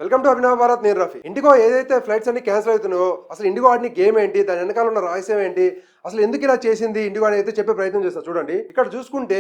Welcome to Abhinav Bharat. నేను Rafi. IndiGo ఏదైతే flights అన్ని క్యాన్సిల్ అవుతున్నాయో అసలు ఇండిగో ఆడిన గేమ్ ఏంటి, దాని వెనకాల ఉన్న రహస్యం ఏంటి, అసలు ఎందుకు ఇలా చేసింది ఇండిగో అని అయితే చెప్పే ప్రయత్నం చేస్తారు. చూడండి, ఇక్కడ చూసుకుంటే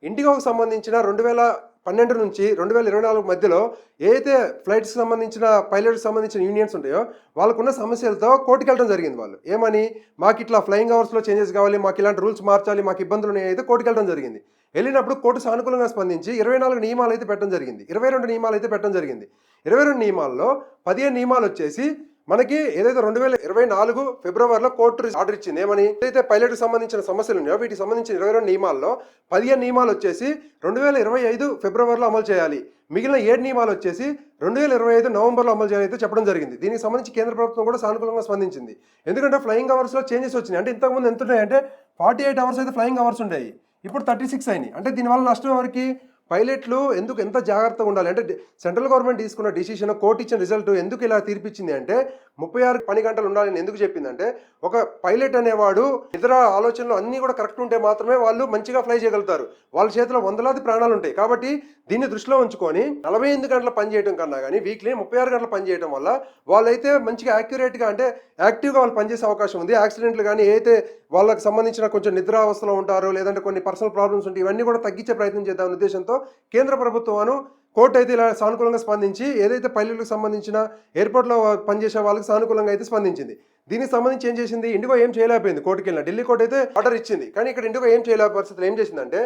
ఇండిగోకి సంబంధించిన 2012 నుంచి 2024 మధ్యలో ఏదైతే ఫ్లైట్స్ సంబంధించిన పైలట్స్ సంబంధించిన యూనియన్స్ ఉంటాయో వాళ్ళకున్న సమస్యలతో కోర్టుకు వెళ్ళడం జరిగింది. వాళ్ళు ఏమని, మాకు ఇట్లా ఫ్లయింగ్ అవర్స్లో చేంజెస్ కావాలి, మాకు ఇలాంటి రూల్స్ మార్చాలి, మాకు ఇబ్బందులు ఉన్నాయి అయితే కోర్టుకు వెళ్ళడం జరిగింది. వెళ్ళినప్పుడు కోర్టు సానుకూలంగా స్పందించి 24 నియమాలు అయితే పెట్టడం జరిగింది, 22 నియమాలు అయితే పెట్టడం జరిగింది. 22 నియమాల్లో 15 నియమాలు వచ్చేసి మనకి ఏదైతే 2024 ఫిబ్రవరిలో కోర్టు ఆర్డర్ ఇచ్చింది. ఏమని, ఏదైతే పైలట్కి సంబంధించిన సమస్యలు ఉన్నాయో వీటికి సంబంధించిన 22 నియమాల్లో 15 నియమాలు వచ్చేసి 2025 ఫిబ్రవరిలో అమలు చేయాలి, మిగిలిన 7 నియమాలు వచ్చేసి 2025 నవంబర్లో అమలు చేయాలి చెప్పడం జరిగింది. దీనికి సంబంధించి కేంద్ర ప్రభుత్వం కూడా సానుకూలంగా స్పందించింది. ఎందుకంటే ఫ్లయింగ్ అవర్స్లో చేంజెస్ వచ్చినాయి. అంటే ఇంతకుముందు ఎంత ఉన్నాయంటే 48 అవర్స్ అయితే ఫ్లయింగ్ అవర్స్ ఉండేవి, ఇప్పుడు 36 అయినాయి. అంటే దీనివల్ల నష్టం ఎవరికి, పైలట్లు ఎందుకు ఎంత జాగ్రత్తగా ఉండాలి అంటే సెంట్రల్ గవర్నమెంట్ తీసుకున్న డిసిషన్, కోర్టు ఇచ్చిన రిజల్ట్ ఎందుకు ఇలా తీర్పిచ్చింది అంటే 36 పని గంటలు ఉండాలని ఎందుకు చెప్పిందంటే, ఒక పైలట్ అనేవాడు ఇతర ఆలోచనలు అన్నీ కూడా కరెక్ట్ ఉంటే మాత్రమే వాళ్ళు మంచిగా ఫ్లై చేయగలుగుతారు. వాళ్ళ చేతిలో వందలాది ప్రాణాలు ఉంటాయి. కాబట్టి దీన్ని దృష్టిలో ఉంచుకొని 48 గంటల పని చేయడం కన్నా కానీ వీక్లీ 36 గంటలు పని చేయడం వల్ల వాళ్ళైతే మంచిగా యాక్యురేట్గా అంటే యాక్టివ్గా వాళ్ళు పనిచేసే అవకాశం ఉంది. యాక్సిడెంట్లు కానీ ఏదైతే వాళ్ళకి సంబంధించిన కొంచెం నిద్రావస్థలో ఉంటారో లేదంటే కొన్ని పర్సనల్ ప్రాబ్లమ్స్ ఉంటాయి, ఇవన్నీ కూడా తగ్గించే ప్రయత్నం చేద్దామనే ఉద్దేశంతో కేంద్ర ప్రభుత్వం కోర్టు అయితే ఇలా సానుకూలంగా స్పందించి ఏదైతే పైలట్లకు సంబంధించిన ఎయిర్పోర్ట్లో పనిచేసే వాళ్ళకి సానుకూలంగా అయితే స్పందించింది. దీనికి సంబంధించి ఏం చేసింది, ఇండిగో ఏం చేయలేకపోయింది. కోర్టుకి వెళ్ళిన ఢిల్లీ కోర్టు అయితే ఆర్డర్ ఇచ్చింది, కానీ ఇక్కడ ఇండిగో ఏం చేయలేని పరిస్థితులు ఏం చేసిందంటే,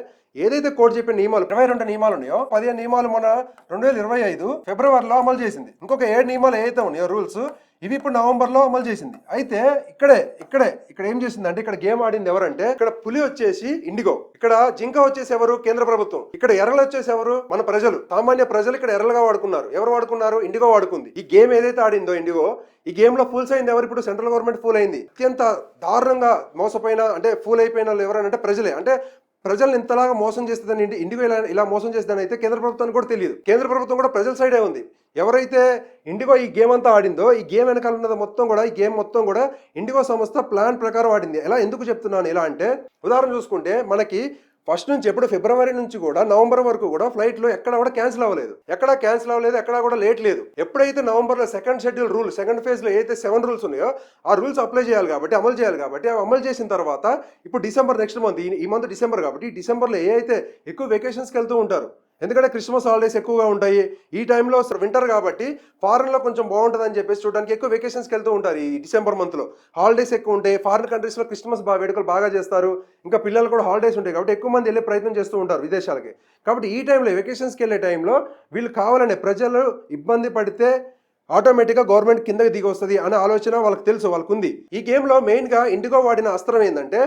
ఏదైతే కోర్టు చెప్పిన నియమాలు 22 నియమాలు ఉన్నాయో 15 నియమాలు మన 2025 ఫిబ్రవరిలో అమలు చేసింది. ఇంకొక 7 నియమాలు ఏదైతే ఉన్నాయో రూల్స్, ఇవి ఇప్పుడు నవంబర్లో అమలు చేసింది. అయితే ఇక్కడ ఏం చేసింది అంటే, ఇక్కడ గేమ్ ఆడింది ఎవరంటే, ఇక్కడ పులి వచ్చేసి ఇండిగో, ఇక్కడ జింక వచ్చేసి ఎవరు, కేంద్ర ప్రభుత్వం, ఇక్కడ ఎర్రలు వచ్చేసి ఎవరు, మన ప్రజలు, సామాన్య ప్రజలు ఇక్కడ ఎర్రలుగా వాడుకున్నారు. ఎవరు వాడుకున్నారు, ఇండిగో వాడుకుంది. ఈ గేమ్ ఏదైతే ఆడిందో ఇండిగో, ఈ గేమ్ లో ఫూల్స్ అయింది ఎవరు, ఇప్పుడు సెంట్రల్ గవర్నమెంట్ ఫూల్ అయింది. అత్యంత దారుణంగా మోసపోయిన అంటే ఫూల్ అయిపోయిన వాళ్ళు ఎవరంటే ప్రజలే. అంటే ప్రజల్ని ఇంతలాగా మోసం చేస్తుందని ఇండిగో ఇలా మోసం చేస్తుందని అయితే కేంద్ర ప్రభుత్వానికి కూడా తెలియదు. కేంద్ర ప్రభుత్వం కూడా ప్రజల సైడే ఉంది. ఎవరైతే ఇండిగో ఈ గేమ్ అంతా ఆడిందో, ఈ గేమ్ వెనకాల ఉన్నది మొత్తం కూడా, ఈ గేమ్ మొత్తం కూడా ఇండిగో సంస్థ ప్లాన్ ప్రకారం ఆడింది. ఎలా ఎందుకు చెప్తున్నాను ఇలా అంటే, ఉదాహరణ చూసుకుంటే మనకి ఫస్ట్ నుంచి ఎప్పుడు ఫిబ్రవరి నుంచి కూడా నవంబర్ వరకు కూడా ఫ్లైట్లు ఎక్కడ కూడా క్యాన్సిల్ అవ్వలేదు, ఎక్కడా కూడా లేట్ లేదు. ఎప్పుడైతే నవంబర్లో సెకండ్ షెడ్యూల్ రూల్, సెకండ్ ఫేజ్లో ఏదైతే 7 రూల్స్ ఉన్నాయో ఆ రూల్స్ అప్లై చేయాలి కాబట్టి, అమలు చేయాలి కాబట్టి, అవి అమలు చేసిన తర్వాత ఇప్పుడు డిసెంబర్ నెక్స్ట్ మంత్, ఈ మంత్ డిసెంబర్ కాబట్టి, ఈ డిసెంబర్లో ఏ అయితే ఎక్కువ వెకేషన్స్కి వెళ్తూ ఉంటారు, ఎందుకంటే క్రిస్మస్ హాలిడేస్ ఎక్కువగా ఉంటాయి. ఈ టైంలో వింటర్ కాబట్టి ఫారెన్లో కొంచెం బాగుంటుంది అని చెప్పేసి చూడడానికి ఎక్కువ వెకేషన్స్కి వెళ్తూ ఉంటారు. ఈ డిసెంబర్ మంత్లో హాలిడేస్ ఎక్కువ ఉంటాయి. ఫారిన్ కంట్రీస్లో క్రిస్మస్ వేడుకలు బాగా చేస్తారు. ఇంకా పిల్లలు కూడా హాలిడేస్ ఉంటాయి కాబట్టి ఎక్కువ మంది వెళ్ళే ప్రయత్నం చేస్తూ ఉంటారు విదేశాలకి. కాబట్టి ఈ టైంలో వెకేషన్స్కి వెళ్ళే టైంలో వీళ్ళు కావాలనే ప్రజలు ఇబ్బంది పడితే ఆటోమేటిక్గా గవర్నమెంట్ కిందకి దిగి వస్తుంది అనే ఆలోచన వాళ్ళకి తెలుసు, వాళ్ళకు ఉంది. ఈ గేమ్లో మెయిన్గా ఇండిగో వాడిన అస్త్రం ఏంటంటే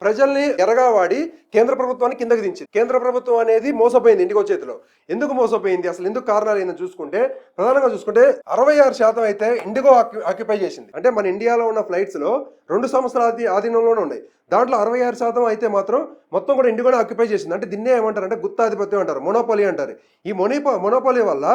ప్రజల్ని ఎరగా వాడి కేంద్ర ప్రభుత్వాన్ని కిందకి దించింది. కేంద్ర ప్రభుత్వం అనేది మోసపోయింది ఇండిగో చేతిలో. ఎందుకు మోసపోయింది, అసలు ఎందుకు కారణాలు ఏంటో చూసుకుంటే, ప్రధానంగా చూసుకుంటే 66% అయితే ఇండిగో ఆక్యుపై చేసింది. అంటే మన ఇండియాలో ఉన్న ఫ్లైట్స్లో 2 సంవత్సరాల ఆధీనంలోనే ఉన్నాయి. దాంట్లో 66% అయితే మాత్రం మొత్తం కూడా ఇండిగోనే ఆక్యుపై చేసింది. అంటే దీన్నే ఏమంటారు అంటే గుత్తాధిపత్యం అంటారు, మొనోపోలీ అంటారు. ఈ మొనోపోలీ వల్ల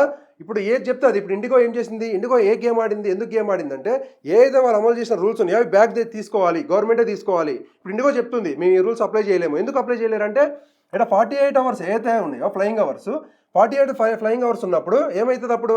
ఇప్పుడు ఏది చెప్తే అది. ఇప్పుడు ఇండిగో ఏం చేసింది, ఇండిగో ఏ గేమ్ ఆడింది, ఎందుకు గేమ్ ఆడింది అంటే, ఏదైతే వాళ్ళు అమలు చేసిన రూల్స్ ఉన్నాయో అవి బ్యాక్ తీసుకోవాలి, గవర్నమెంటే తీసుకోవాలి. ఇప్పుడు ఇండిగో చెప్తుంది మేము ఈ రూల్స్ అప్లై చేయలేము. ఎందుకు అప్లై చేయలేరంటే, ఇక్కడ 48 అవర్స్ ఏదైతే ఉన్నాయో ఫ్లయింగ్ అవర్స్, 48 ఫ్లయింగ్ అవర్స్ ఉన్నప్పుడు ఏమవుతుంది, అప్పుడు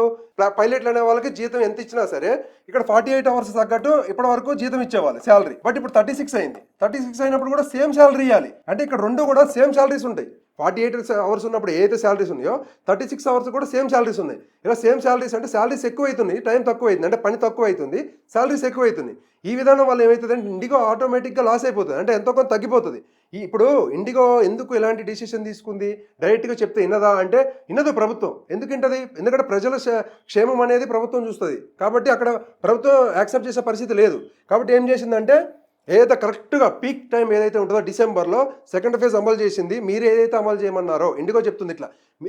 పైలట్లు అనే వాళ్ళకి జీతం ఎంత ఇచ్చినా సరే ఇక్కడ 48 అవర్స్ తగ్గట్టు ఇప్పటి వరకు జీతం ఇచ్చేవాళ్ళు శాలరీ. బట్ ఇప్పుడు 36 అయింది. 36 అయినప్పుడు కూడా సేమ్ శాలరీ ఇవ్వాలి. అంటే ఇక్కడ రెండు కూడా సేమ్ శాలరీస్ ఉంటాయి. 48 అవర్స్ ఉన్నప్పుడు ఏదైతే శాలరీస్ ఉన్నాయో 36 అవర్స్ కూడా సేమ్ శాలరీస్ ఉన్నాయి. ఇలా సేమ్ శాలరీస్ అంటే శాలరీస్ ఎక్కువ అవుతుంది, టైం తక్కువ అవుతుంది, అంటే పని తక్కువ అవుతుంది, శాలరీస్ ఎక్కువ అవుతుంది. ఈ విధానం వల్ల ఏమవుతుంది అంటే ఇండిగో ఆటోమేటిక్గా లాస్ అయిపోతుంది, అంటే ఎంతో కొంత తగ్గిపోతుంది. ఇప్పుడు ఇండిగో ఎందుకు ఇలాంటి డిసిషన్ తీసుకుంది, డైరెక్ట్గా చెప్తే విన్నదా అంటే విన్నదు ప్రభుత్వం. ఎందుకు వింటది, ఎందుకంటే ప్రజల క్షేమం అనేది ప్రభుత్వం చూస్తుంది. కాబట్టి అక్కడ ప్రభుత్వం యాక్సెప్ట్ చేసే పరిస్థితి లేదు. కాబట్టి ఏం చేసిందంటే, ఏదైతే కరెక్ట్గా పీక్ టైం ఏదైతే ఉంటుందో డిసెంబర్లో సెకండ్ ఫేజ్ అమలు చేసింది. మీరు ఏదైతే అమలు చేయమన్నారో ఇండిగో చెప్తుంది ఇట్లా.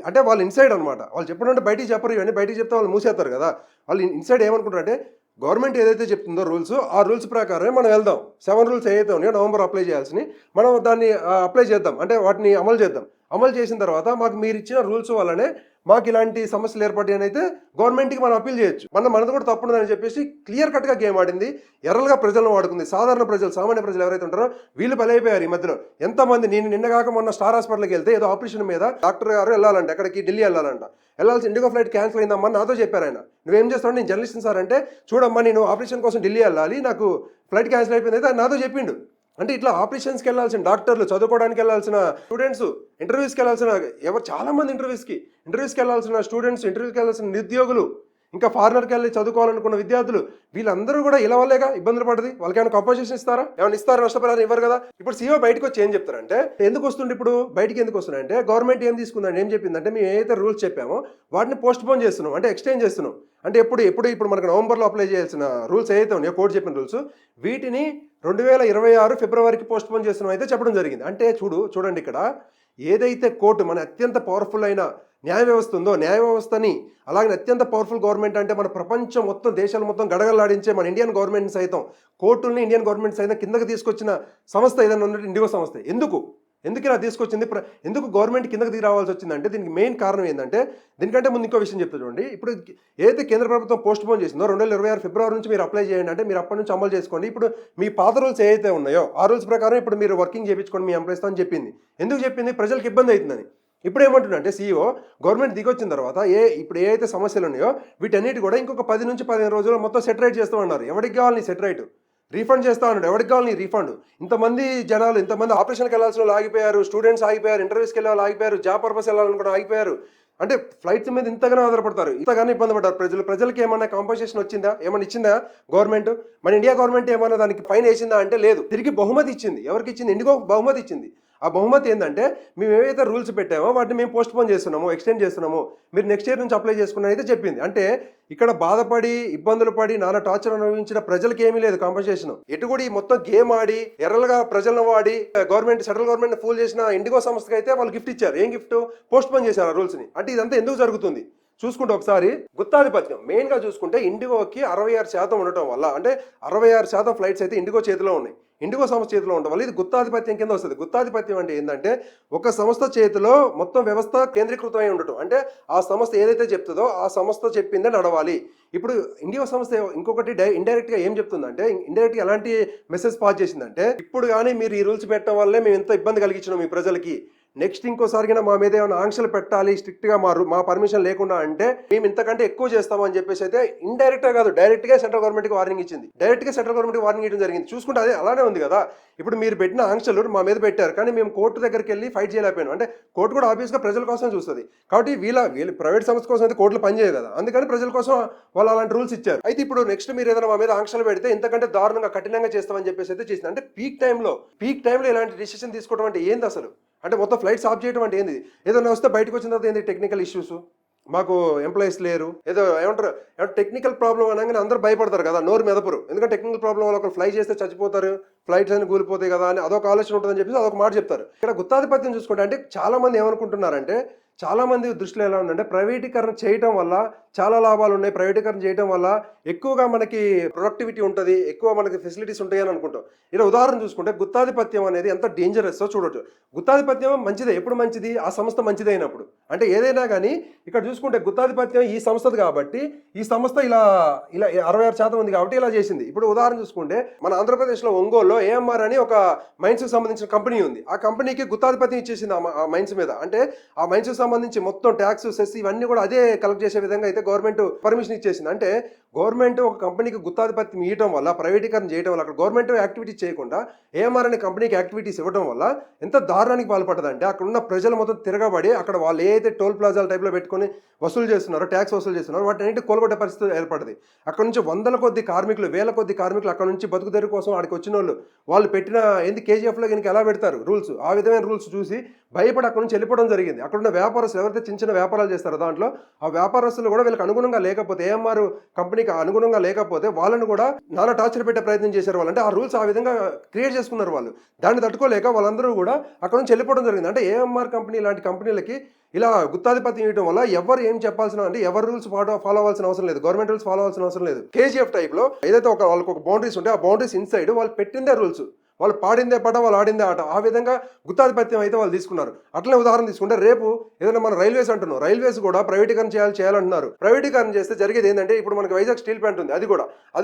అంటే వాళ్ళు ఇన్సైడ్ అనమాట, వాళ్ళు చెప్పడం బయటికి చెప్పరు. ఇవన్నీ బయటికి చెప్తే వాళ్ళు మూసేస్తారు కదా. వాళ్ళు ఇన్సైడ్ ఏమనుకుంటారంటే, గవర్నమెంట్ ఏదైతే చెప్తుందో రూల్స్, ఆ రూల్స్ ప్రకారమే మనం వెళ్దాం. 7 రూల్స్ ఏదైతే ఉన్నాయో నవంబర్ అప్లై చేయాల్సినవి మనం దాన్ని అప్లై చేద్దాం, అంటే వాటిని అమలు చేద్దాం. అమలు చేసిన తర్వాత మాకు మీరు ఇచ్చిన రూల్స్ వల్లనే మాకు ఇలాంటి సమస్యలు ఏర్పడ్డాయని అయితే గవర్నమెంట్కి మనం అప్పీల్ చేయొచ్చు. మనది కూడా తప్పుందని చెప్పేసి క్లియర్ కట్గా గేమ్ ఆడింది. ఎర్రలుగా ప్రజలను వాడుకుంది. సాధారణ ప్రజలు, సామాన్య ప్రజలు ఎవరైతే ఉంటారో వీళ్ళు బలైపోయారు ఈ మధ్యలో. ఎంతమంది, నేను నిన్నగాక మొన్న స్టార్ హాస్పిటల్కి వెళ్తే ఏదో ఆపరేషన్ మీద డాక్టర్ గారు వెళ్ళాలంట, ఎక్కడికి ఢిల్లీ వెళ్ళాలంట. వెళ్ళాల్సి ఇండిగో ఫ్లైట్ క్యాన్సిల్ అయిందమ్మా నాతో చెప్పారు ఆయన. నువ్వేం చేస్తావు, నేను జర్నలిస్ట్ సార్ అంటే, చూడమ్మా నేను ఆపరేషన్ కోసం ఢిల్లీ వెళ్ళాలి, నాకు ఫ్లైట్ క్యాన్సిల్ అయిపోయింది అయితే ఆయన నాతో చెప్పిండు. అంటే ఇట్లా ఆపరేషన్స్కి వెళ్ళాల్సిన డాక్టర్లు, చదువుకోవడానికి వెళ్ళాల్సిన స్టూడెంట్స్, ఇంటర్వ్యూస్కి వెళ్ళాల్సిన చాలామంది ఇంటర్వ్యూస్కి వెళ్ళాల్సిన స్టూడెంట్స్, ఇంటర్వ్యూస్కి వెళ్ళాల్సిన నిరుద్యోగులు, ఇంకా ఫారినర్కి వెళ్ళి చదువుకోవాలనుకున్న విద్యార్థులు, వీళ్ళందరూ కూడా ఇలా వల్లేగా ఇబ్బందులు పడది. వాళ్ళకి ఏమైనా కంపోజిషన్ ఇస్తారా? ఏమైనా ఇస్తారా? నష్టపరిహారం ఇవ్వరు కదా. ఇప్పుడు సీఓ బయటకు వచ్చి ఏం చెప్తారంటే, ఎందుకు వస్తుండే ఇప్పుడు బయటికి ఎందుకు వస్తున్నాయంటే, గవర్నమెంట్ ఏం తీసుకుందంటే, ఏం చెప్పిందంటే, మేము ఏదైతే రూల్స్ చెప్పామో వాటిని పోస్ట్ పోన్ చేస్తున్నాం, అంటే ఎక్స్టెండ్ చేస్తున్నాం. అంటే ఇప్పుడు మనకు నవంబర్లో అప్లై చేయాల్సిన రూల్స్ ఏదైతే ఉన్నాయో, కోర్టు చెప్పిన రూల్స్, వీటిని 2026 ఫిబ్రవరికి పోస్ట్ పోన్ చేస్తున్నాం అయితే చెప్పడం జరిగింది. అంటే చూడండి ఇక్కడ ఏదైతే కోర్టు మన అత్యంత పవర్ఫుల్ అయిన న్యాయ వ్యవస్థ ఉందో, న్యాయ వ్యవస్థని అలాగే అత్యంత పవర్ఫుల్ గవర్నమెంట్ అంటే మన ప్రపంచం మొత్తం, దేశాలు మొత్తం గడగలాడించే మన ఇండియన్ గవర్నమెంట్ సైతం, కోర్టుల్ని ఇండియన్ గవర్నమెంట్ సైతం కిందకి తీసుకొచ్చిన సంస్థ ఏదైనా ఉన్నట్టు ఇండిగో సంస్థ. ఎందుకు ఇలా తీసుకొచ్చింది? ఎందుకు గవర్నమెంట్ కిందకి దిగి రావాల్సి వచ్చిందంటే, దీనికి మెయిన్ కారణం ఏంటంటే, దీనికంటే ముందు ఇంకో విషయం చెప్తా చూడండి. ఇప్పుడు ఏదైతే కేంద్ర ప్రభుత్వం పోస్ట్ పోన్ చేసిందో 2026 ఫిబ్రవరి నుంచి మీరు అప్లై చేయండి అంటే, మీరు అప్పటి నుంచి అమలు చేసుకోండి. ఇప్పుడు మీ పాత రూల్స్ ఏవైతే ఉన్నాయో ఆ రూల్స్ ప్రకారం ఇప్పుడు మీరు వర్కింగ్ చేయించుకోండి మీ ఎంప్లాయీస్తో అని చెప్పింది. ఎందుకు చెప్పింది? ప్రజలకు ఇబ్బంది అవుతుందని. ఇప్పుడు ఏమంటుందంటే సీఈఓ, గవర్నమెంట్ దిగొచ్చిన తర్వాత ఇప్పుడు ఏ అయితే సమస్యలు ఉన్నాయో వీటన్నిటి కూడా ఇంకొక 10 నుంచి 15 రోజుల్లో మొత్తం సెటరైట్ చేస్తామన్నారు. ఎవరికి కావాలి సెటరైట్? రీఫండ్ చేస్తా అన్నాడు. ఎవరికి కావాలి రీఫండ్? ఇంతమంది జనాలు, ఇంతమంది ఆపరేషన్కి వెళ్ళాల్సిన వాళ్ళు ఆగిపోయారు, స్టూడెంట్స్ ఆగిపోయారు, ఇంటర్వ్యూస్కి వెళ్ళే వాళ్ళు ఆగిపోయారు, జాబ్ పర్పస్ వెళ్ళాలనుకున్న ఆగిపోయారు. అంటే ఫ్లైట్స్ మీద ఇంతగానో ఆధారపడతారు, ఇంతగానో ఇబ్బంది పడ్డారు ప్రజలకి ఏమన్నా కాంపన్సేషన్ వచ్చిందా? ఏమన్నా ఇచ్చిందా గవర్నమెంట్? మన ఇండియా గవర్నమెంట్ ఏమన్నా దానికి ఫైన్ వేసిందా అంటే లేదు. తిరిగి బహుమతి ఇచ్చింది. ఎవరికి ఇచ్చింది? ఇండిగో బహుమతి ఇచ్చింది. ఆ బహుమతి ఏంటంటే, మేము ఏవైతే రూల్స్ పెట్టామో వాటిని మేము పోస్ట్ పోన్ చేస్తున్నాము, ఎక్స్టెండ్ చేస్తున్నాము, మీరు నెక్స్ట్ ఇయర్ నుంచి అప్లై చేసుకున్నారని అయితే చెప్పింది. అంటే ఇక్కడ బాధపడి, ఇబ్బందులు పడి, నానా టార్చర్ అనుభవించిన ప్రజలకి ఏమీ లేదు కాంపన్సేషన్. ఎటు కూడా ఈ మొత్తం గేమ్ ఆడి ఎర్రలుగా ప్రజలను వాడి సెంట్రల్ గవర్నమెంట్ ఫూల్ చేసిన ఇండిగో సంస్థకి అయితే వాళ్ళు గిఫ్ట్ ఇచ్చారు. ఏం గిఫ్ట్? పోస్ట్ పోన్ చేశారు ఆ రూల్స్ని. అంటే ఇదంతా ఎందుకు జరుగుతుంది చూసుకుంటే ఒకసారి గుత్తాధిపత్యం మెయిన్గా చూసుకుంటే, ఇండిగోకి 66% ఉండటం వల్ల, అంటే 66% ఫ్లైట్స్ అయితే ఇండిగో చేతిలో ఉన్నాయి. ఇండిగో సంస్థ చేతిలో ఉండడం వల్ల ఇది గుత్తాధిపత్యం కింద వస్తుంది. గుత్తాధిపత్యం అంటే ఏంటంటే, ఒక సంస్థ చేతిలో మొత్తం వ్యవస్థ కేంద్రీకృతమై ఉండటం. అంటే ఆ సంస్థ ఏదైతే చెప్తుందో ఆ సంస్థ చెప్పిందే నడవాలి. ఇప్పుడు ఇండిగో సంస్థ ఇంకొకటి ఇండైరెక్ట్గా ఏం చెప్తుందంటే, ఇండైరెక్ట్గా ఎలాంటి మెసేజ్ పాస్ చేసిందంటే, ఇప్పుడు కానీ మీరు ఈ రూల్స్ పెట్టడం వల్లే మేము ఎంత ఇబ్బంది కలిగించినాం మీ ప్రజలకి, నెక్స్ట్ ఇంకోసారిగా మా మీద ఏమైనా ఆంక్షలు పెట్టాలి స్ట్రిక్ట్గా మా పర్మిషన్ లేకుండా అంటే మేము ఇంతకంటే ఎక్కువ చేస్తామని చెప్పేసి అయితే ఇండైరెక్ట్గా కాదు, డైరెక్ట్గా సెంట్రల్ గవర్నమెంట్కి వార్నింగ్ ఇచ్చింది. డైరెక్ట్గా సెంట్రల్ గవర్నమెంట్కి వార్నింగ్ ఇవ్వడం జరిగింది. చూసుకుంటే అదే అలానే ఉంది కదా. ఇప్పుడు మీరు పెట్టిన ఆంక్షలు మా మీద పెట్టారు, కానీ మేము కోర్టు దగ్గరికి వెళ్ళి ఫైట్ చేయలేకపోయాను. అంటే కోర్టు కూడా ఆబ్వియస్గా ప్రజల కోసం చూస్తుంది కాబట్టి వీళ్ళు ప్రైవేట్ సంస్థ కోసం అయితే కోర్టులు పనిచేయదు కదా, అందుకని ప్రజల కోసం వాళ్ళు అలాంటి రూల్స్ ఇచ్చారు. అయితే ఇప్పుడు నెక్స్ట్ మీరు ఏదైనా మా మీద ఆంక్షలు పెడితే ఇంతకంటే దారుణంగా కఠినంగా చేస్తామని చెప్పేసి అయితే చేసింది. అంటే పీక్ టైంలో ఇలాంటి డిసిషన్ తీసుకోవడం అంటే ఏంది అసలు? అంటే మొత్తం ఫ్లైట్స్ ఆఫ్ చేయడం అంటే ఏంది? ఏదైనా వస్తే బయటకు వచ్చిన తర్వాత ఏంది? టెక్నికల్ ఇష్యూస్, మాకు ఎంప్లాయీస్ లేరు, ఏదో ఏమంటారు టెక్నికల్ ప్రాబ్లం అనగానే అందరూ భయపడతారు కదా, నోరు మెదపరు. ఎందుకంటే టెక్నికల్ ప్రాబ్లం వల్ల ఒకరు ఫ్లై చేస్తే చచ్చిపోతారు, ఫ్లైట్స్ అని కూలిపోతాయి కదా అని అదొక ఆలోచన ఉంటుందని చెప్పేసి అదొక మాట చెప్తారు. ఇక్కడ గుత్తాధిపత్యం చూసుకుంటే అంటే చాలా మంది ఏమనుకుంటున్నారంటే, చాలా మంది దృష్టిలో ఎలా ఉందంటే, ప్రైవేటీకరణ చేయటం వల్ల చాలా లాభాలు ఉన్నాయి, ప్రైవేటీకరణ చేయడం వల్ల ఎక్కువగా మనకి ప్రొడక్టివిటీ ఉంటుంది, ఎక్కువ మనకి ఫెసిలిటీస్ ఉంటాయి అని అనుకుంటాం. ఇలా ఉదాహరణ చూసుకుంటే గుత్తాధిపత్యం అనేది ఎంత డేంజరస్ చూడొచ్చు. గుత్తాధిపత్యం మంచిదే, ఎప్పుడు మంచిది? ఆ సంస్థ మంచిది అయినప్పుడు. అంటే ఏదైనా కానీ ఇక్కడ చూసుకుంటే గుత్తాధిపత్యం ఈ సంస్థది కాబట్టి, ఈ సంస్థ ఇలా 66% ఉంది కాబట్టి ఇలా చేసింది. ఇప్పుడు ఉదాహరణ చూసుకుంటే మన ఆంధ్రప్రదేశ్లో ఒంగోలులో ఏఎంఆర్ అని ఒక మైన్స్కి సంబంధించిన కంపెనీ ఉంది. ఆ కంపెనీకి గుత్తాధిపత్యం ఇచ్చేసింది ఆ మైన్స్ మీద. అంటే ఆ మైన్స్ సంబంధించి మొత్తం ట్యాక్స్, సెస్ ఇవన్నీ కూడా అదే కలెక్ట్ చేసే విధంగా అయితే గవర్నమెంట్ పర్మిషన్ ఇచ్చేసింది. అంటే గవర్నమెంట్ ఒక కంపెనీకి గుత్తాధిపత్యం ఇవ్వడం వల్ల, ప్రైవేటీకరణ చేయడం వల్ల, అక్కడ గవర్నమెంట్ యాక్టివిటీస్ చేయకుండా ఏఎంఆర్ అనే కంపెనీకి యాక్టివిటీస్ ఇవ్వడం వల్ల ఎంత దారుణానికి పాల్పడదంటే, అక్కడ ఉన్న ప్రజలు మొత్తం తిరగబడి అక్కడ వాళ్ళు ఏదైతే టోల్ ప్లాజాల టైప్లో పెట్టుకొని వసూలు చేస్తున్నారో, ట్యాక్స్ వసూలు చేస్తున్నారో వాటి అన్నింటి కోల్గొట్టే పరిస్థితి ఏర్పడింది. అక్కడ నుంచి వందల కొద్ది కార్మికులు, వేల కొద్ది కార్మికులు అక్కడ నుంచి బతుకుదెరువు కోసం అక్కడికి వచ్చిన వాళ్ళు పెట్టిన కేజీఎఫ్లో కనుక ఎలా పెడతారు రూల్స్, ఆ విధమైన రూల్స్ చూసి భయపడి అక్కడ నుంచి వెళ్ళిపోవడం జరిగింది. అక్కడ ఉన్న వ్యాపారస్తులు ఎవరైతే చిన్న వ్యాపారాలు చేస్తారో దాంట్లో ఆ వ్యాపారస్తులు కూడా వీళ్ళకి అనుగుణంగా లేకపోతే, ఏఎంఆర్ కంపెనీకి అనుగుణంగా లేకపోతే వాళ్ళని కూడా నానా టార్చర్ పెట్టే ప్రయత్నం చేశారు వాళ్ళు. అంటే ఆ రూల్స్ ఆ విధంగా క్రియేట్ చేసుకున్నారు వాళ్ళు. దాన్ని తట్టుకోలేక వాళ్ళందరూ కూడా అక్కడ నుంచి వెళ్ళిపోవడం జరిగింది. అంటే ఏఎంఆర్ కంపెనీ లాంటి కంపెనీలకి ఇలా గుత్తాధిపత్యం ఇవ్వడం వల్ల ఎవరు ఏం చెప్పాల్సిన, అంటే ఎవరు రూల్స్ ఫాలో అవ్వాల్సిన అవసరం లేదు, గవర్నమెంట్ రూల్స్ ఫాలో అవ్వాల్సిన అవసరం లేదు. కేజీఎఫ్ టైప్లో ఏదైతే వాళ్ళకి ఒక బౌండరీస్ ఉంటే ఆ బౌండరీస్ ఇన్సైడ్ వాళ్ళు పెట్టిందే రూల్స్. వాళ్ళు పాడిందే పాట, వాళ్ళు ఆడిందే ఆట. ఆ విధంగా గుత్తాధిపత్యం అయితే వాళ్ళు తీసుకున్నారు. అట్లనే ఉదాహరణ తీసుకుంటే రేపు ఏదైనా మనం రైల్వేస్ అంటున్నాం, రైల్వేస్ కూడా ప్రైవేటీకరణ చేయాలంటున్నారు. ప్రైవేటీకరణ చేస్తే జరిగేది ఏంటంటే ఇప్పుడు మనకి వైజాగ్ స్టీల్ ప్లాంట్ ఉంది, అది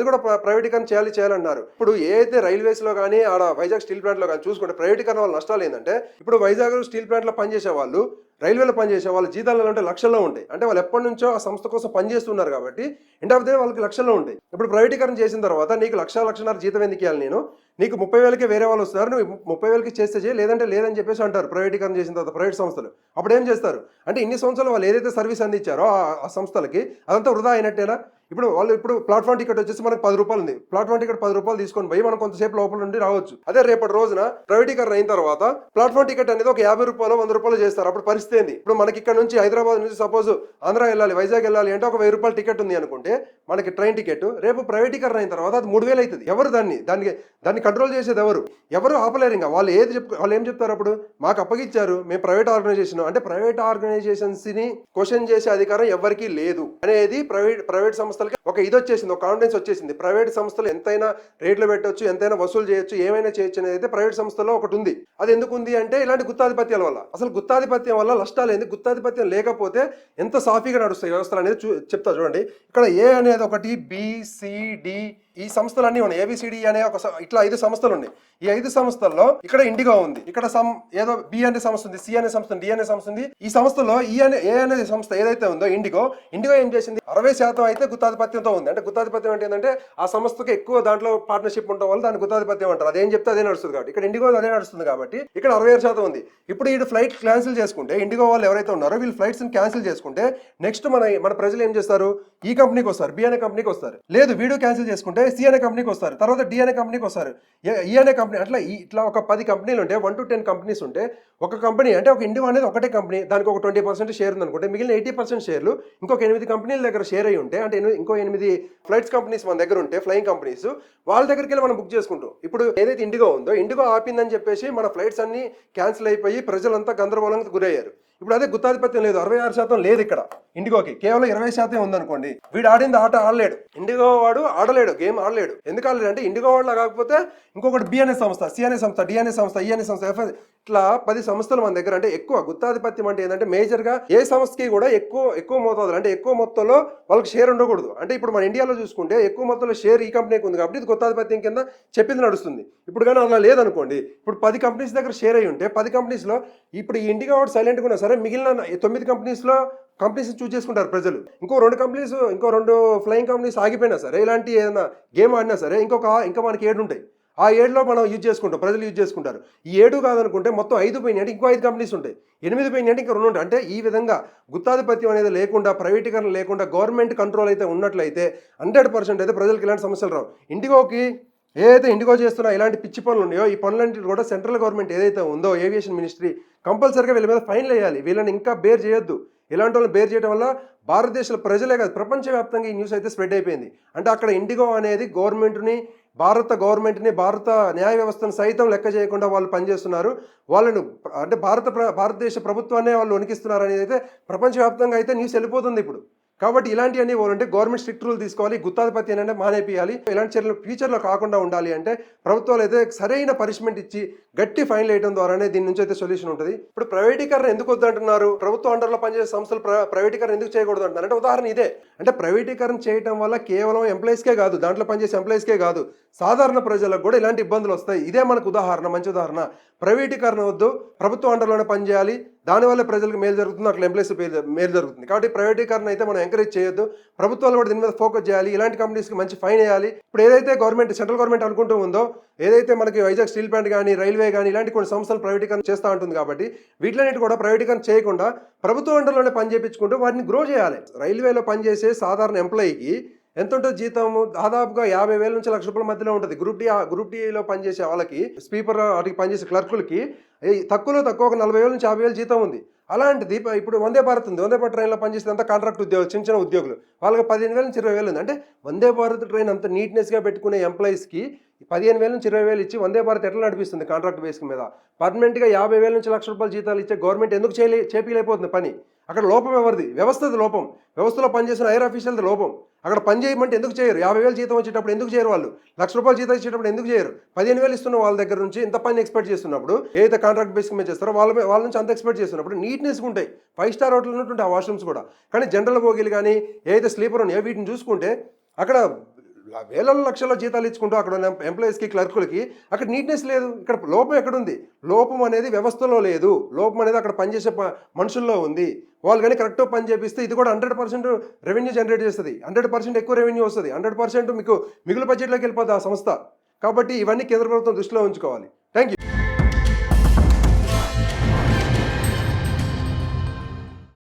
కూడా ప్రైవేటీకరణ చేయాలన్నారు. ఇప్పుడు ఏ అయితే రైల్వేస్ లో కానీ ఆడ వైజాగ్ స్టీల్ ప్లాంట్ లో కానీ చూసుకుంటే ప్రైవేటీకరణ వల్ల నష్టాలు ఏంటంటే ఇప్పుడు వైజాగ్ స్టీల్ ప్లాంట్ లో పనిచేసే వాళ్ళు, రైల్వేలో పనిచేసే వాళ్ళ జీతాలు అంటే లక్షల్లో ఉంటాయి. అంటే వాళ్ళు ఎప్పటి నుంచో ఆ సంస్థ కోసం పనిచేస్తున్నారు కాబట్టి ఎండ్ ఆఫ్ ది డే వాళ్ళకి లక్షల్లో ఉంటాయి. ఇప్పుడు ప్రైవేటీకరణ చేసిన తర్వాత నీకు లక్షన్నర జీతం ఎందుకు ఇవ్వాలి, నేను నీకు 30,000కే వేరే వాళ్ళు వస్తున్నారు, నువ్వు 30,000కి చేస్తే చేయి, లేదంటే లేదని చెప్పేసి అంటారు ప్రైవేటీకరణ చేసిన తర్వాత ప్రైవేట్ సంస్థలు. అప్పుడు ఏం చేస్తారు అంటే ఇన్ని సంవత్సరాలు వాళ్ళు ఏదైతే సర్వీస్ అందించారో ఆ సంస్థలకి అదంతా వృధా అయినట్టేనా? ఇప్పుడు ప్లాట్ఫామ్ టికెట్ వచ్చేసి మనకు 10 రూపాయలు ఉంది, ప్లాట్ఫామ్ టికెట్ 10 రూపాయలు తీసుకొని పోయి మనం కొంతసేపు లోపల నుండి రావచ్చు. అదే రేపటి రోజున ప్రైవేటీకరణ అయిన తర్వాత ప్లాట్ఫామ్ టికెట్ అనేది ఒక 50 రూపాయలు 100 రూపాయలు చేస్తారు. అప్పుడు పరిస్థితి ఏంది? ఇప్పుడు మనకి ఇక్కడ నుంచి హైదరాబాద్ నుంచి సపోజ్ ఆంధ్ర వెళ్ళాలి, వైజాగ్ వెళ్ళాలి అంటే ఒక 1000 రూపాయల టికెట్ ఉంది అనుకుంటే మనకి ట్రైన్ టికెట్, రేపు ప్రైవేటీకరణ అయిన తర్వాత అది 3000 అవుతుంది. ఎవరు దాన్ని కంట్రోల్ చేసేది ఎవరు ఆపలేరు. ఇంకా వాళ్ళు ఏం చెప్తారు అప్పుడు? మాకు అప్పగిచ్చారు, మేము ప్రైవేట్ ఆర్గనైజేషన్, అంటే ప్రైవేట్ ఆర్గనైజేషన్స్ ని క్వశ్చన్ చేసే అధికారం ఎవరికీ లేదు అనేది ప్రైవేట్ సంస్థలకి ఒక ఇది వచ్చేసింది, ఒక కాన్ఫిడెన్స్ వచ్చేసింది. ప్రైవేట్ సంస్థలు ఎంతైనా రేట్లు పెట్టొచ్చు, ఎంతైనా వసూలు చేయొచ్చు, ఏమైనా చేయొచ్చు అనేది అయితే ప్రైవేట్ సంస్థల్లో ఒకటి ఉంది. అది ఎందుకు ఉంది అంటే ఇలాంటి గుత్తాధిపత్యాల వల్ల. అసలు గుత్తాధిపత్యం వల్ల నష్టాలు ఏంది, గుత్తాధిపత్యం లేకపోతే ఎంత సాఫీగా నడుస్తాయి వ్యవస్థలు అనేది చెప్తా చూడండి. ఇక్కడ ఏ అనేది ఒకటి, బిసిడి ఈ సంస్థలన్నీ ఉన్నాయి, ఏబిసిడి అనే ఇట్లా 5 సంస్థలు ఉన్నాయి. ఈ 5 సంస్థల్లో ఇక్కడ ఇండిగో ఉంది, ఇక్కడ ఏదో బి అనే సంస్థ ఉంది, సి అనే సంస్థ ఉంది, డి అనే సంస్థ ఉంది. ఈ సంస్థలో ఏ అనే సంస్థ ఏదైతే ఉందో ఇండిగో ఏం చేసింది, 60% అయితే గుత్తాధిపత్యంతో ఉంది. అంటే గుత్తాధిపత్యం అంటే ఏంటంటే ఆ సంస్థకి ఎక్కువ దాంట్లో పార్ట్నర్షిప్ ఉండడం వల్ల దాన్ని గుత్తాధిపత్యం అంటారు. అదేం చెప్తే అదే నడుస్తుంది కాబట్టి ఇక్కడ ఇండిగో అదే నడుస్తుంది కాబట్టి ఇక్కడ 67% ఉంది. ఇప్పుడు ఈ ఫ్లైట్ క్యాన్సిల్ చేసుకుంటే ఇండిగో వాళ్ళు ఎవరైతే ఉన్నారో వీళ్ళు ఫ్లైట్స్ క్యాన్సిల్ చేసుకుంటే నెక్స్ట్ మన ప్రజలు ఏం చేస్తారు, ఈ కంపెనీకి వస్తారు, బి అనే కంపెనీకి వస్తారు. లేదు వీడియో క్యాన్సిల్ చేసుకుంటే సి అనే కంపెనీకి వస్తారు, తర్వాత డి అనే కంపెనీకి వస్తారు, ఈ అనే కంపెనీ, ఇట్లా ఒక 10 కంపెనీలు ఉంటే 1 to 10 కంపెనీస్ ఉంటే ఒక కంపెనీ అంటే ఒక ఇండిగో అనేది ఒకటే కంపెనీ, దానికి ఒక 20% షేర్ ఉంది అనుకుంటే మిగిలిన 80% షేర్లు ఇంకొక 8 కంపెనీల దగ్గర షేర్ అయ్యి ఉంటే, అంటే ఇంకో 8 ఫ్లైట్స్ కంపెనీస్ మన దగ్గర ఉంటే, ఫ్లయింగ్ కంపెనీస్, వాళ్ళ దగ్గరికి వెళ్ళి మనం బుక్ చేసుకుంటాం. ఇప్పుడు ఏదైతే ఇండిగో ఉందో ఇండిగో ఆపిందని చెప్పేసి మన ఫ్లైట్స్ అన్ని క్యాన్సిల్ అయిపోయి ప్రజలంతా గందరగోళంగా గురయ్యారు. ఇప్పుడు అదే గుత్తాధిపత్యం లేదు, 66% లేదు ఇక్కడ ఇండిగోకి, కేవలం 20% ఉందనుకోండి. వీడు ఆడింది ఆట ఆడలేడు, ఇండిగో వాడు ఆడలేడు, గేమ్ ఆడలేడు. ఎందుకు ఆడలేడు అంటే ఇండిగో వాడు కాకపోతే ఇంకొకటి బి అనే సంస్థ, సి అనే సంస్థ, డి అనే సంస్థ, ఈ అనే సంస్థ, ఇట్లా 10 సంస్థలు మన దగ్గర. అంటే ఎక్కువ గుత్తాధిపత్యం అంటే ఏంటంటే మేజర్గా ఏ సంస్థకి కూడా ఎక్కువ మోతాదులు, అంటే ఎక్కువ మొత్తంలో వాళ్ళకి షేర్ ఉండకూడదు. అంటే ఇప్పుడు మన ఇండియాలో చూసుకుంటే ఎక్కువ మొత్తంలో షేర్ ఈ కంపెనీకి ఉంది కాబట్టి ఇది గుత్తాధిపత్యం కింద చెప్పింది నడుస్తుంది. ఇప్పుడు కానీ అలా లేదనుకోండి, ఇప్పుడు 10 కంపెనీస్ దగ్గర షేర్ అయ్యి ఉంటే 10 కంపెనీస్లో ఇప్పుడు ఈ ఇండిగో వాడు సైలెంట్గా ఉన్నా సరే మిగిలిన 9 కంపెనీస్ చూస్ చేసుకుంటారు ప్రజలు. ఇంకో 2 ఫ్లయింగ్ కంపెనీస్ ఆగిపోయినా సరే, ఇలాంటి ఏదైనా గేమ్ ఆడినా సరే ఇంకా మనకి 7 ఉంటాయి. ఆ 7లో మనం యూజ్ చేసుకుంటాం, ప్రజలు యూజ్ చేసుకుంటారు. ఈ 7 కాదనుకుంటే మొత్తం 5 పోయినాయి అంటే ఇంకో 5 కంపెనీస్ ఉంటాయి, 8 పోయినాయి అంటే ఇంకా 2 ఉంటాయి. అంటే ఈ విధంగా గుత్తాధిపత్యం అనేది లేకుండా, ప్రైవేటీకరణ లేకుండా గవర్నమెంట్ కంట్రోల్ అయితే ఉన్నట్లయితే 100% అయితే ప్రజలకు ఇలాంటి సమస్యలు రావు. ఏదైతే ఇండిగో చేస్తున్నా ఇలాంటి పిచ్చి పనులు ఉన్నాయో ఈ పనులన్నింటినీ కూడా సెంట్రల్ గవర్నమెంట్ ఏదైతే ఉందో ఏవియేషన్ మినిస్ట్రీ కంపల్సరీగా వీళ్ళ మీద ఫైన్లు వేయాలి. వీళ్ళని ఇంకా బేర్ చేయొద్దు. ఇలాంటి వాళ్ళని బేర్ చేయడం వల్ల భారతదేశ ప్రజలే కాదు ప్రపంచవ్యాప్తంగా ఈ న్యూస్ అయితే స్ప్రెడ్ అయిపోయింది. అంటే అక్కడ ఇండిగో అనేది భారత గవర్నమెంట్ని భారత న్యాయ వ్యవస్థను సైతం లెక్క చేయకుండా వాళ్ళు పనిచేస్తున్నారు. వాళ్ళను అంటే భారతదేశ ప్రభుత్వాన్ని వాళ్ళు వణికిస్తున్నారు అనేది అయితే ప్రపంచవ్యాప్తంగా అయితే న్యూస్ వెళ్ళిపోతుంది ఇప్పుడు. కాబట్టి ఇలాంటివన్నీ పోవాలంటే గవర్నమెంట్ స్ట్రిక్ట్ రూల్ తీసుకోవాలి, గుత్తాధిపత్యం అనేది మానేపియాలి. ఇలాంటి చర్యలు ఫ్యూచర్లో కాకుండా ఉండాలి అంటే ప్రభుత్వాలు అయితే సరైన పనిష్మెంట్ ఇచ్చి గట్టి ఫైన్లు వేయడం ద్వారానే దీని నుంచి అయితే సొల్యూషన్ ఉంటుంది. ఇప్పుడు ప్రైవేటీకరణ ఎందుకు వద్దంటున్నారు, ప్రభుత్వం అండర్లో పనిచేసే సంస్థలు ప్రైవేటీకరణ ఎందుకు చేయకూడదు అంటున్నారు అంటే ఉదాహరణ ఇదే. అంటే ప్రైవేటీకరణ చేయడం వల్ల కేవలం ఎంప్లాయీస్కే కాదు, దాంట్లో పనిచేసే ఎంప్లాయీస్కే కాదు, సాధారణ ప్రజలకు కూడా ఇలాంటి ఇబ్బందులు వస్తాయి. ఇదే మనకు మంచి ఉదాహరణ. ప్రైవేటీకరణ వద్దు, ప్రభుత్వం అండర్లోనే పనిచేయాలి, దానివల్ల ప్రజలకు మేలు జరుగుతుంది, అట్లా ఎంప్లాయీస్ మేలు జరుగుతుంది. కాబట్టి ప్రైవేటీకరణ అయితే మనం ఎంకరేజ్ చేయొద్దు, ప్రభుత్వాలు కూడా దీని మీద ఫోకస్ చేయాలి, ఇలాంటి కంపెనీస్కి మంచి ఫైన్ వేయాలి. ఇప్పుడు ఏదైతే సెంట్రల్ గవర్నమెంట్ అనుకుంటూ ఉందో, ఏదైతే మనకి వైజాగ్ స్టీల్ ప్లాంట్ కానీ రైల్వే కానీ ఇలాంటి కొన్ని సంస్థలు ప్రైవేటీకరణ చేస్తూ ఉంటుంది కాబట్టి వీటిలన్నిటి కూడా ప్రైవేటీకరణ చేయకుండా ప్రభుత్వం అండర్లోనే పని చేయించుకుంటూ వాటిని గ్రో చేయాలి. రైల్వేలో పనిచేసే సాధారణ ఎంప్లాయీకి ఎంత ఉంటుంది జీతము? దాదాపుగా 50,000 నుంచి ₹1,00,000 మధ్యలో ఉంటుంది. గ్రూప్ డిలో పనిచేసే వాళ్ళకి, స్వీపర్ వాటికి పనిచేసే క్లర్కులకి తక్కువ ఒక 40,000 నుంచి 50,000 జీతం ఉంది. అలాంటిది ఇప్పుడు వందే భారత్ ఉంది, వందే భారత్ ట్రైన్లో పనిచేస్తే అంతా కాంట్రాక్ట్ ఉద్యోగులు, చిన్న ఉద్యోగులు, వాళ్ళకి 15,000 నుంచి 20,000 ఉంది. అంటే వందే భారత్ ట్రైన్ అంత నీట్నెస్గా పెట్టుకునే ఎంప్లాయీస్కి 15,000 నుంచి 20,000 ఇచ్చి వందే భారత్ ఎట్లా నడిపిస్తుంది కాంట్రాక్ట్ బేస్ మీద? పర్మనెంట్గా 50,000 నుంచి ₹1,00,000 జీతాలు ఇచ్చే గవర్నమెంట్ ఎందుకు చేపిలేకపోతుంది పని? అక్కడ లోపం ఎవరిది? వ్యవస్థది లోపం. వ్యవస్థలో పనిచేసిన హైర్ అఫీషియల్ది లోపం. అక్కడ పని చేయమంటే ఎందుకు చేయరు? 50,000 జీతం వచ్చేటప్పుడు ఎందుకు చేయరు వాళ్ళు? ₹1,00,000 జీతం ఇచ్చేటప్పుడు ఎందుకు చేయరు? 15,000 ఇస్తున్న వాళ్ళ దగ్గర నుంచి ఇంత పని ఎక్స్పెక్ట్ చేస్తున్నప్పుడు, ఏదైతే కాంట్రాక్ట్ బేసిక్ మీద చేస్తారో వాళ్ళ నుంచి అంత ఎక్స్పెక్ట్ చేస్తున్నప్పుడు నీట్నెస్గా ఉంటాయి. 5 స్టార్ హోటల్ ఉన్నటువంటి ఆ వాష్రూమ్స్ కూడా. కానీ జనరల్ బోగీలు కానీ ఏదైతే స్లీపర్ ఉన్నాయో వీటిని చూసుకుంటే అక్కడ వేల లక్షల జీతాలు ఇచ్చుకుంటూ అక్కడ ఉన్న ఎంప్లాయీస్కి, క్లర్కులకి అక్కడ నీట్నెస్ లేదు. ఇక్కడ లోపం ఎక్కడుంది? లోపం అనేది వ్యవస్థలో లేదు. లోపం అనేది అక్కడ పనిచేసే మనుషుల్లో ఉంది. వాళ్ళు కానీ కరెక్ట్గా పని చేపిస్తే ఇది కూడా 100% రెవెన్యూ జనరేట్ చేస్తుంది. 100% ఎక్కువ రెవెన్యూ వస్తుంది. 100% మీకు మిగులు బడ్జెట్లోకి వెళ్ళిపోతుంది ఆ సంస్థ. కాబట్టి ఇవన్నీ కేంద్ర ప్రభుత్వం దృష్టిలో ఉంచుకోవాలి.